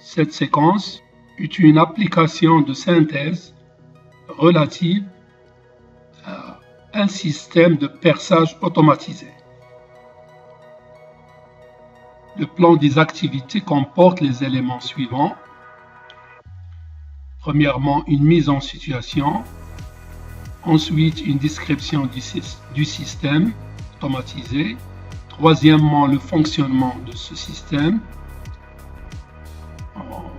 Cette séquence est une application de synthèse relative à un système de perçage automatisé. Le plan des activités comporte les éléments suivants. Premièrement, une mise en situation. Ensuite, une description du système automatisé. Troisièmement, le fonctionnement de ce système.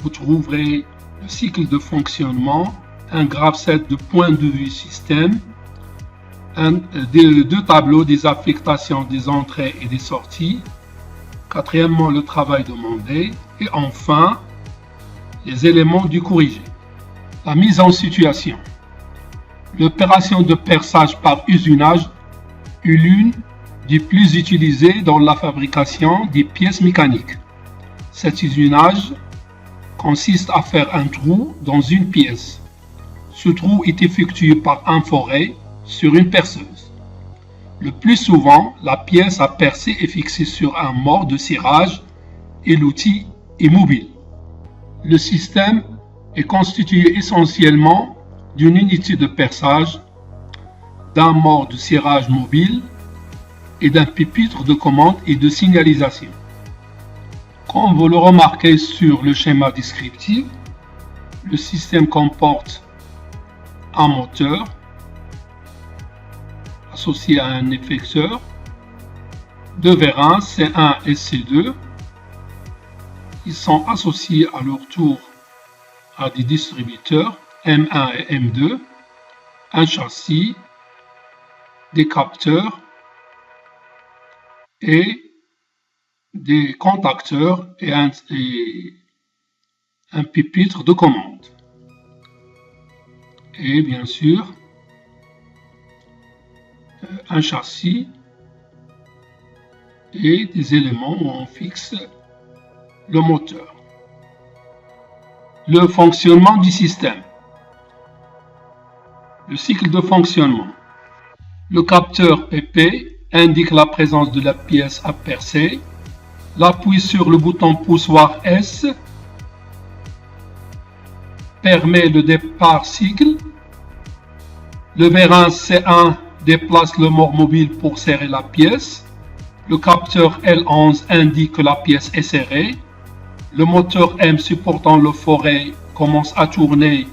Vous trouverez le cycle de fonctionnement, un graph-set de point de vue système, deux tableaux des affectations des entrées et des sorties. Quatrièmement, le travail demandé. Et enfin, les éléments du corrigé. La mise en situation. L'opération de perçage par usinage est l'une des plus utilisées dans la fabrication des pièces mécaniques. Cet usinage consiste à faire un trou dans une pièce. Ce trou est effectué par un forêt sur une perceuse. Le plus souvent, la pièce à percer est fixée sur un mort de cirage et l'outil est mobile. Le système est constitué essentiellement d'une unité de perçage, d'un mort de cirage mobile et d'un pupitre de commande et de signalisation. Comme vous le remarquez sur le schéma descriptif, le système comporte un moteur associé à un effecteur, deux vérins C1 et C2. Ils sont associés à leur tour à des distributeurs M1 et M2, un châssis, des capteurs et des contacteurs et un pupitre de commande. Et bien sûr, un châssis et des éléments où on fixe le moteur. Le fonctionnement du système. Le cycle de fonctionnement. Le capteur PP indique la présence de la pièce à percer. L'appui sur le bouton poussoir S permet le départ cycle. Le vérin C1 déplace le mort mobile pour serrer la pièce. Le capteur L11 indique que la pièce est serrée. Le moteur M supportant le forêt commence à tourner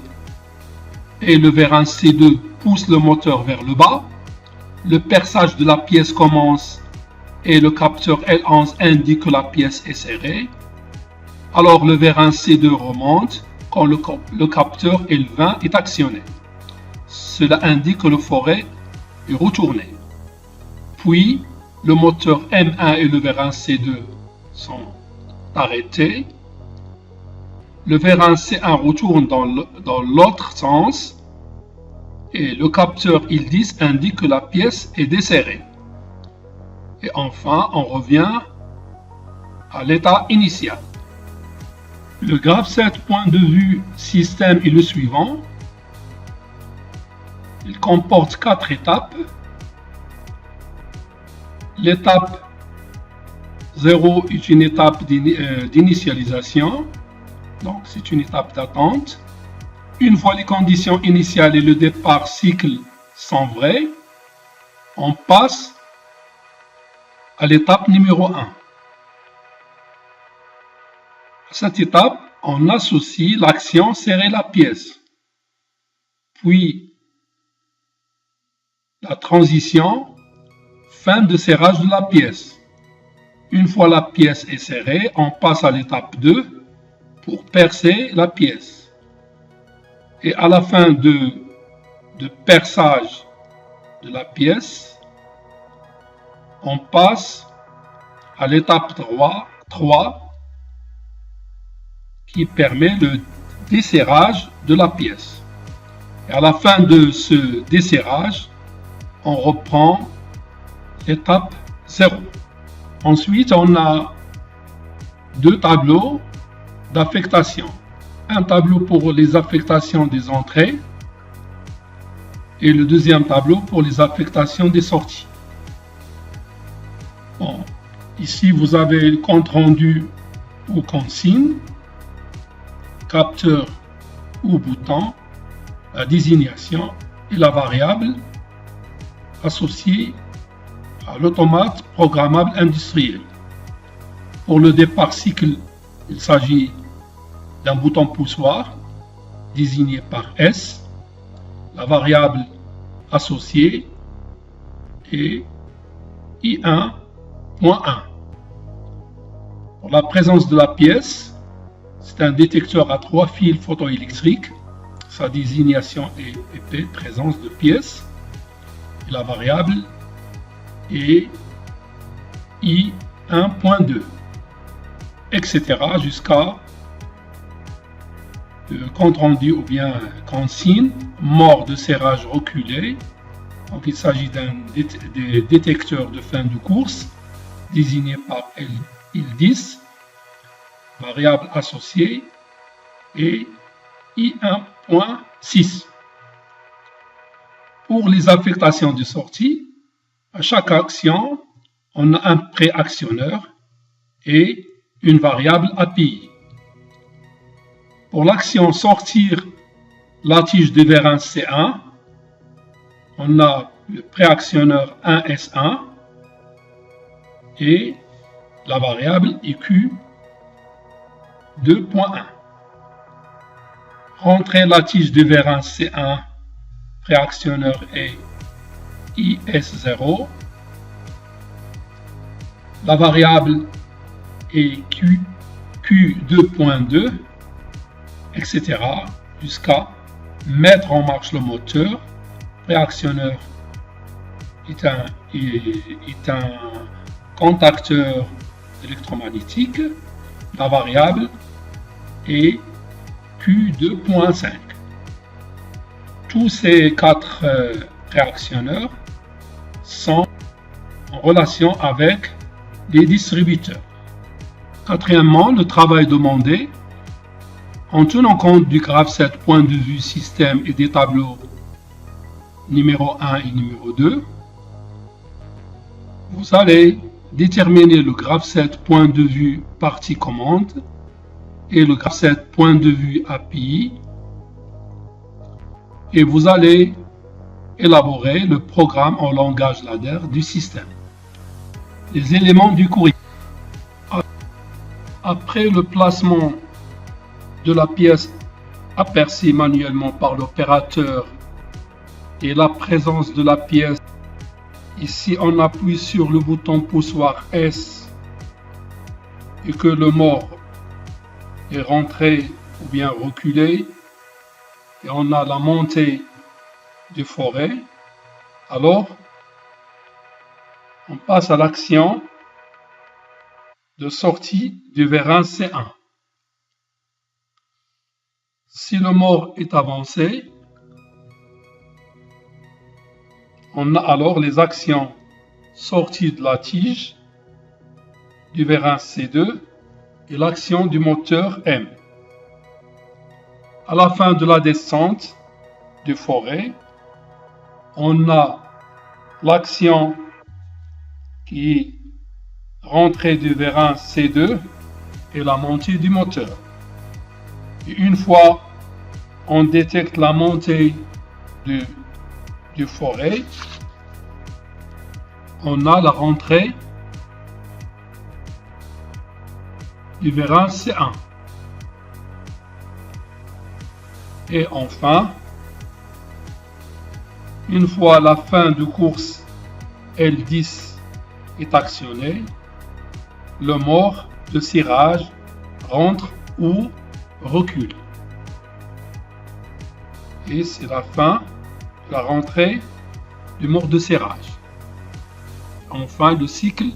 et le vérin C2 pousse le moteur vers le bas. Le perçage de la pièce commence et le capteur L11 indique que la pièce est serrée. Alors le vérin C2 remonte quand le capteur L20 est actionné. Cela indique que le forêt est retourné. Puis le moteur M1 et le vérin C2 sont arrêtés. Le vérin C1 retourne dans l'autre sens et le capteur L10 indique que la pièce est desserrée. Et enfin, on revient à l'état initial. Le graph-set point de vue système est le suivant. Il comporte 4 étapes. L'étape 0 est une étape d'initialisation, donc c'est une étape d'attente. Une fois les conditions initiales et le départ cycle sont vrais, on passe à l'étape numéro 1. À cette étape, on associe l'action serrer la pièce, puis la transition fin de serrage de la pièce. Une fois la pièce est serrée, on passe à l'étape 2 pour percer la pièce. Et à la fin de perçage de la pièce, on passe à l'étape 3 qui permet le desserrage de la pièce. Et à la fin de ce desserrage, on reprend l'étape 0. Ensuite, on a deux tableaux d'affectation. Un tableau pour les affectations des entrées et le deuxième tableau pour les affectations des sorties. Bon, ici, vous avez le compte rendu aux consignes. capteur ou bouton, la désignation et la variable associée à l'automate programmable industriel. Pour le départ cycle, il s'agit d'un bouton poussoir désigné par S, la variable associée est I1.1. Pour la présence de la pièce, c'est un détecteur à 3 fils photoélectriques. Sa désignation est EP, présence de pièce. Et la variable est I1.2, etc. jusqu'à compte rendu ou bien consigne, mort de serrage reculé. Donc il s'agit d'un détecteur de fin de course désigné par IL10, variable associée et I1.6. Pour les affectations de sortie, à chaque action, on a un préactionneur et une variable API. Pour l'action sortir la tige de vérin C1, on a le préactionneur 1S1 et la variable EQ 2.1. Rentrer la tige de vérin C1, préactionneur est IS0. La variable est Q2.2, etc. jusqu'à mettre en marche le moteur. Préactionneur est un contacteur électromagnétique. La variable est Q2.5. Tous ces 4 préactionneurs sont en relation avec les distributeurs. Quatrièmement, le travail demandé en tenant compte du graph-set point de vue système et des tableaux numéro 1 et numéro 2, vous allez déterminer le graph-set point de vue partie commande et le graph-set point de vue API et vous allez élaborer le programme en langage ladder du système. Les éléments du courrier. Après le placement de la pièce aperçue manuellement par l'opérateur et la présence de la pièce, ici on appuie sur le bouton poussoir S et que le mort est rentré ou bien reculé et on a la montée du forêt, alors on passe à l'action de sortie du vérin C1. Si le mort est avancé, on a alors les actions sortie de la tige du vérin C2 et l'action du moteur M. À la fin de la descente du forêt, on a l'action qui est rentrée du vérin C2 et la montée du moteur. Et une fois on détecte la montée du forêt, on a la rentrée du vérin C1. Et enfin, une fois la fin de course L10 est actionné, le mort de cirage rentre ou recule. Et c'est la fin de la rentrée du mort de serrage. Enfin, le cycle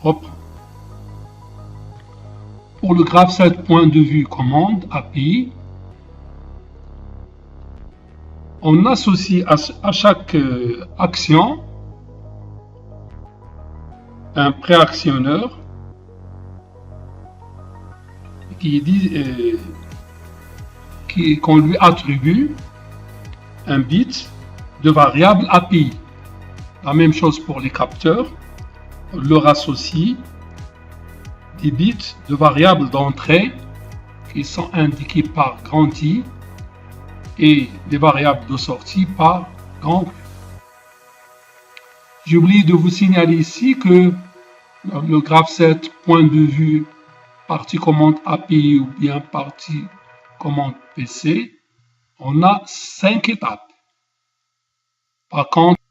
reprend. Pour le graph-set point de vue commande API, on associe à chaque action un préactionneur qu'on lui attribue un bit de variable API. La même chose pour les capteurs, on leur associe des bits de variable d'entrée qui sont indiqués par grand I et les variables de sortie par grand U. J'ai oublié de vous signaler ici que le Graph7 point de vue partie commande API ou bien partie commande PC, on a 5 étapes. Par contre,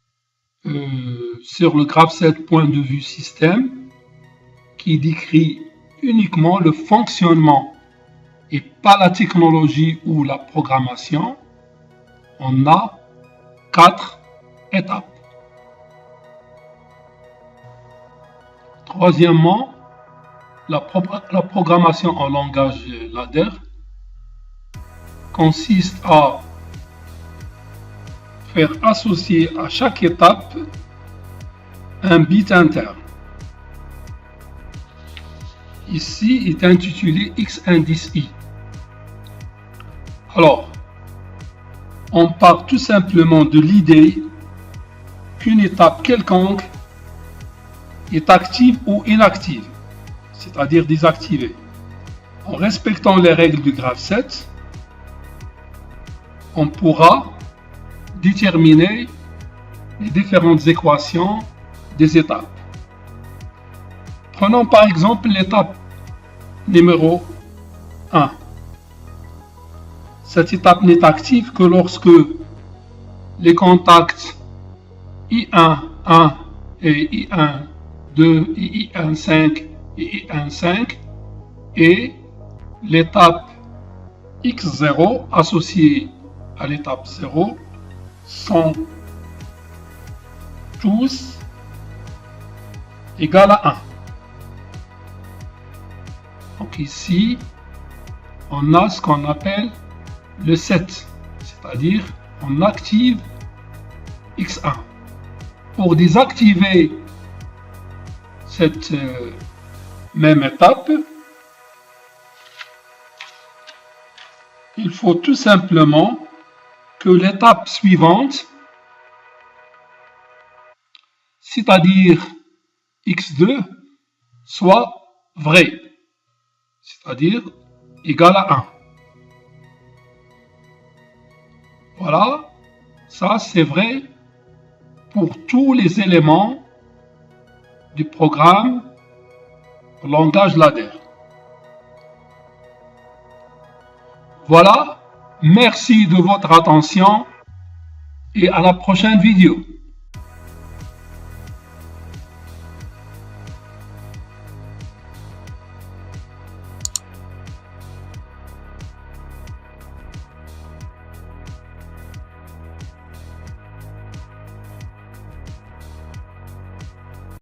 sur le Graph7 point de vue système, qui décrit uniquement le fonctionnement et pas la technologie ou la programmation, on a 4 étapes. Troisièmement, la programmation en langage ladder consiste à faire associer à chaque étape un bit interne. Ici est intitulé X-indice I. Alors, on part tout simplement de l'idée qu'une étape quelconque est active ou inactive, c'est-à-dire désactivée. En respectant les règles du Graph7, on pourra déterminer les différentes équations des étapes. Prenons par exemple l'étape numéro 1. Cette étape n'est active que lorsque les contacts I1, et I1, 2 et I1, 5 et I1, 5 et l'étape X0 associée à l'étape 0 sont tous égaux à 1. Donc ici, on a ce qu'on appelle le set, c'est-à-dire on active X1. Pour désactiver cette même étape, il faut tout simplement que l'étape suivante, c'est-à-dire X2, soit vraie, c'est-à-dire égal à 1. Voilà, ça c'est vrai pour tous les éléments du programme langage ladder. Voilà, merci de votre attention et à la prochaine vidéo.